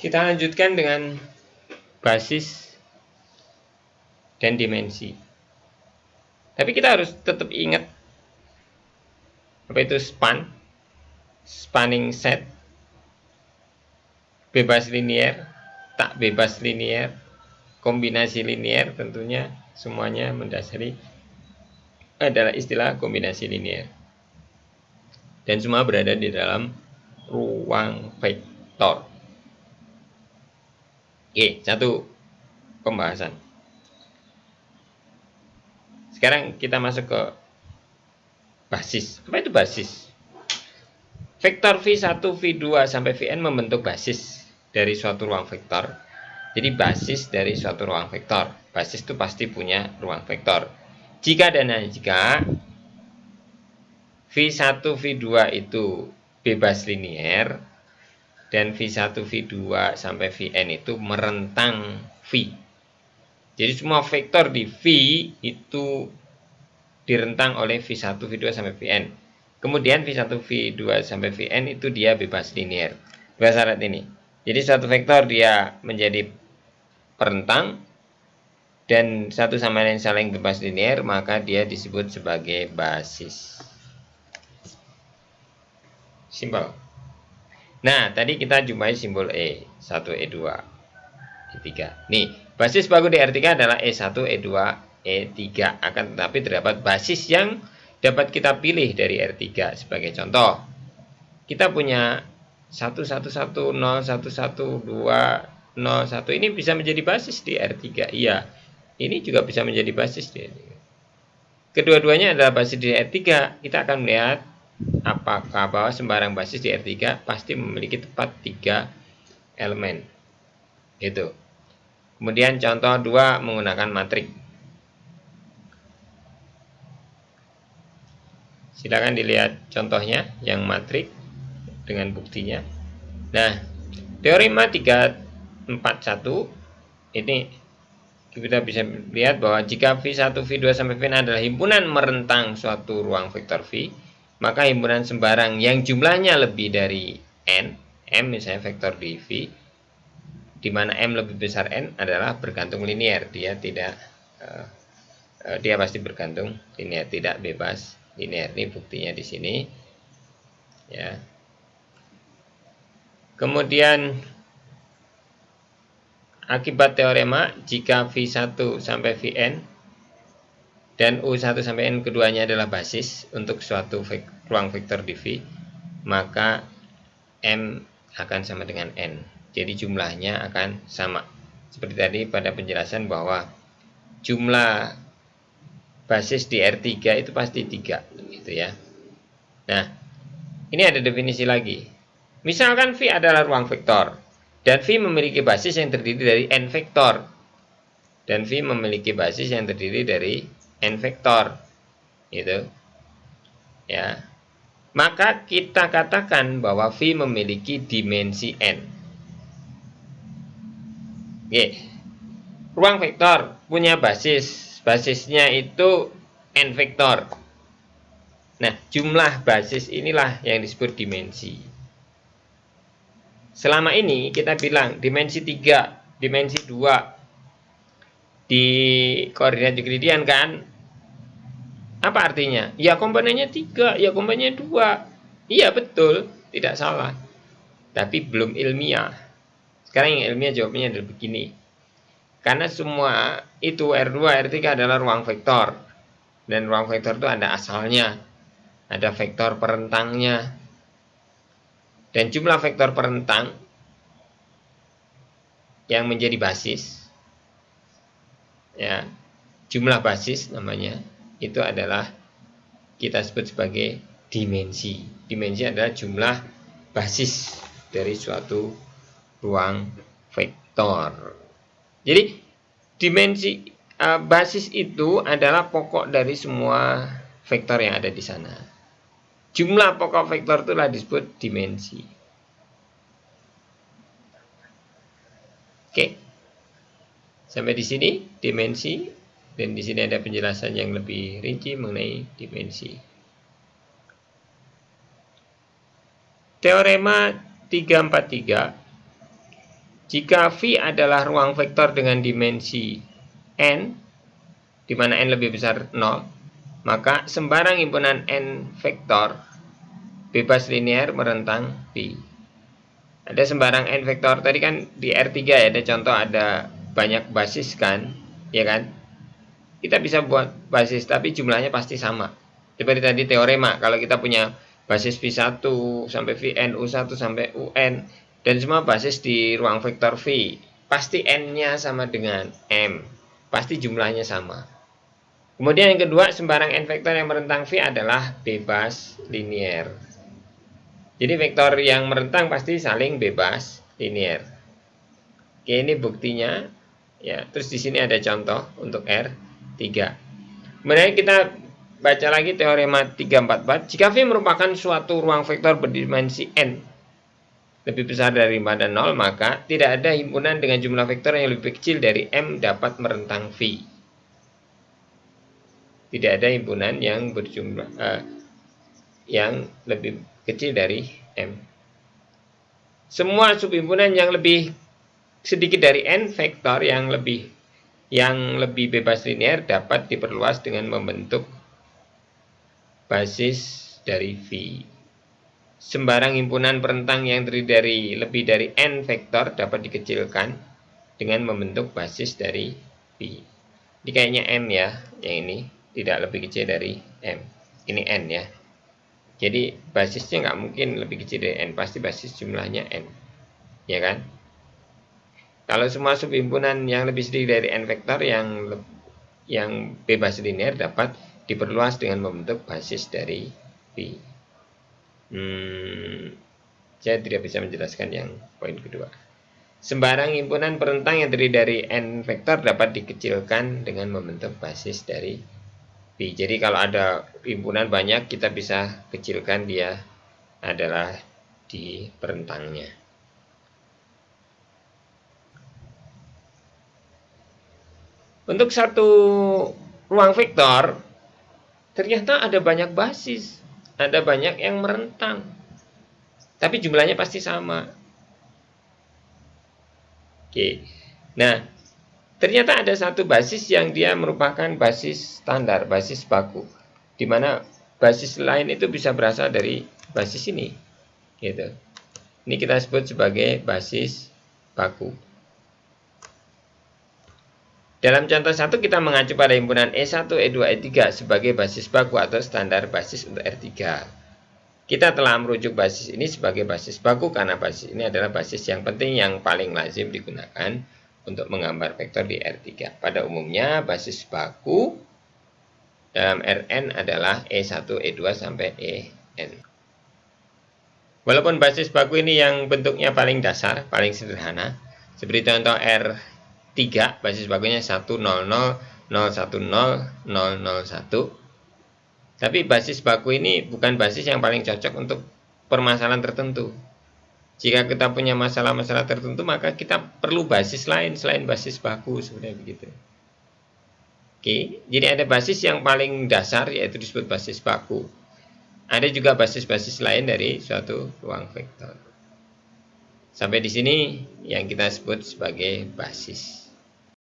Kita lanjutkan dengan basis dan dimensi. Tapi kita harus tetap ingat apa itu spanning set, bebas linier, tak bebas linier, kombinasi linier, tentunya semuanya mendasari adalah istilah kombinasi linier. Dan semua berada di dalam ruang vektor. Oke, satu pembahasan. Sekarang kita masuk ke basis. Apa itu basis? Vektor V1, V2 sampai Vn membentuk basis dari suatu ruang vektor. Jadi basis dari suatu ruang vektor. Basis itu pasti punya ruang vektor. Jika dan hanya jika V1, V2 itu bebas linier dan V1, V2 sampai Vn itu merentang V. Jadi semua vektor di V itu direntang oleh V1, V2 sampai Vn. Kemudian V1, V2 sampai Vn itu dia bebas linier. Dua syarat ini. Jadi suatu vektor dia menjadi perentang dan satu sama lain saling bebas linier, maka dia disebut sebagai basis. Simpel. Nah, tadi kita jumpai simbol E1, E2, E3. Nih, basis baku di R3 adalah E1, E2, E3. Akan tetapi terdapat basis yang dapat kita pilih dari R3. Sebagai contoh, kita punya 111, 0, 11, 2, 0, 1. Ini bisa menjadi basis di R3. Iya, ini juga bisa menjadi basis di R3. Kedua-duanya adalah basis di R3. Kita akan melihat apakah bahwa sembarang basis di R3 pasti memiliki tepat 3 elemen. Itu. Kemudian contoh 2 menggunakan matrik. Silakan dilihat contohnya yang matrik dengan buktinya. Nah, teorema 341 ini kita bisa lihat bahwa jika V1, V2 sampai Vn adalah himpunan merentang suatu ruang vektor V, maka himpunan sembarang yang jumlahnya lebih dari n, m misalnya vektor di V, di mana m lebih besar n adalah bergantung linier. Dia tidak dia pasti bergantung linier, tidak bebas linier. Ini buktinya di sini. Ya. Kemudian akibat teorema jika V1 sampai Vn dan U1 sampai N keduanya adalah basis untuk suatu ruang vektor di V, maka M akan sama dengan N. Jadi jumlahnya akan sama. Seperti tadi pada penjelasan bahwa jumlah basis di R3 itu pasti 3 gitu ya. Nah, ini ada definisi lagi. Misalkan V adalah ruang vektor dan V memiliki basis yang terdiri dari N vektor. Dan V memiliki basis yang terdiri dari N vektor. Gitu. Ya. Maka kita katakan bahwa V memiliki dimensi N. Oke. Ruang vektor punya basis. Basisnya itu N vektor. Nah, jumlah basis inilah yang disebut dimensi. Selama ini kita bilang dimensi 3, dimensi 2 di koordinat Euclidean kan? Apa artinya? Ya komponennya 3, ya komponennya 2. Iya betul, tidak salah. Tapi belum ilmiah. Sekarang yang ilmiah jawabnya adalah begini. Karena semua itu R2, R3 adalah ruang vektor. Dan ruang vektor itu ada asalnya. Ada vektor perentangnya. Dan jumlah vektor perentang yang menjadi basis, ya, jumlah basis namanya, itu adalah kita sebut sebagai dimensi. Dimensi adalah jumlah basis dari suatu ruang vektor. Jadi dimensi basis itu adalah pokok dari semua vektor yang ada di sana. Jumlah pokok vektor itulah disebut dimensi. Oke. Sampai di sini dimensi, dan di sini ada penjelasan yang lebih rinci mengenai dimensi. Teorema 343 Jika V adalah ruang vektor dengan dimensi n, di mana n lebih besar 0, maka sembarang himpunan n vektor bebas linear merentang V. Ada sembarang n vektor, tadi kan di R3 ya, ada contoh ada banyak basis kan, ya kan? Kita bisa buat basis, tapi jumlahnya pasti sama. Seperti tadi teorema, kalau kita punya basis V1 sampai Vn, U1 sampai Un, dan semua basis di ruang vektor V, pasti n-nya sama dengan m, pasti jumlahnya sama. Kemudian yang kedua, sembarang n vektor yang merentang V adalah bebas linear. Jadi vektor yang merentang pasti saling bebas linear. Oke, ini buktinya. Ya, terus di sini ada contoh untuk R3. Kemudian kita baca lagi teorema 344. Jika V merupakan suatu ruang vektor berdimensi n lebih besar dari 4 dan 0, maka tidak ada himpunan dengan jumlah vektor yang lebih kecil dari m dapat merentang V. Tidak ada himpunan yang berjumlah yang lebih kecil dari m. Semua subhimpunan yang lebih sedikit dari n vektor yang lebih bebas linear dapat diperluas dengan membentuk basis dari V. Sembarang himpunan perentang yang terdiri dari lebih dari n vektor dapat dikecilkan dengan membentuk basis dari V. Ini kayaknya m ya, yang ini tidak lebih kecil dari m. Ini n ya. Jadi basisnya nggak mungkin lebih kecil dari n, pasti basis jumlahnya n, ya kan? Kalau semua subhimpunan yang lebih sedikit dari n vektor yang bebas linear dapat diperluas dengan membentuk basis dari V. Saya tidak bisa menjelaskan yang poin kedua. Sembarang himpunan perentang yang terdiri dari n vektor dapat dikecilkan dengan membentuk basis dari V. Jadi kalau ada himpunan banyak, kita bisa kecilkan dia adalah di perentangnya. Untuk satu ruang vektor, ternyata ada banyak basis, ada banyak yang merentang, tapi jumlahnya pasti sama. Oke, nah ternyata ada satu basis yang dia merupakan basis standar, basis baku, di mana basis lain itu bisa berasal dari basis ini, gitu. Ini kita sebut sebagai basis baku. Dalam contoh 1 kita mengacu pada himpunan E1, E2, E3 sebagai basis baku atau standar basis untuk R3. Kita telah merujuk basis ini sebagai basis baku karena basis ini adalah basis yang penting yang paling lazim digunakan untuk menggambar vektor di R3. Pada umumnya basis baku dalam Rn adalah E1, E2 sampai En. Walaupun basis baku ini yang bentuknya paling dasar, paling sederhana, seperti contoh R3, basis bakunya 1, 0, 0, 0, 1, 0, 0, 0, 1. Tapi basis baku ini bukan basis yang paling cocok untuk permasalahan tertentu. Jika kita punya masalah-masalah tertentu, maka kita perlu basis lain selain basis baku, sebenarnya begitu. Oke, jadi ada basis yang paling dasar, yaitu disebut basis baku. Ada juga basis-basis lain dari suatu ruang vektor. Sampai di sini yang kita sebut sebagai basis.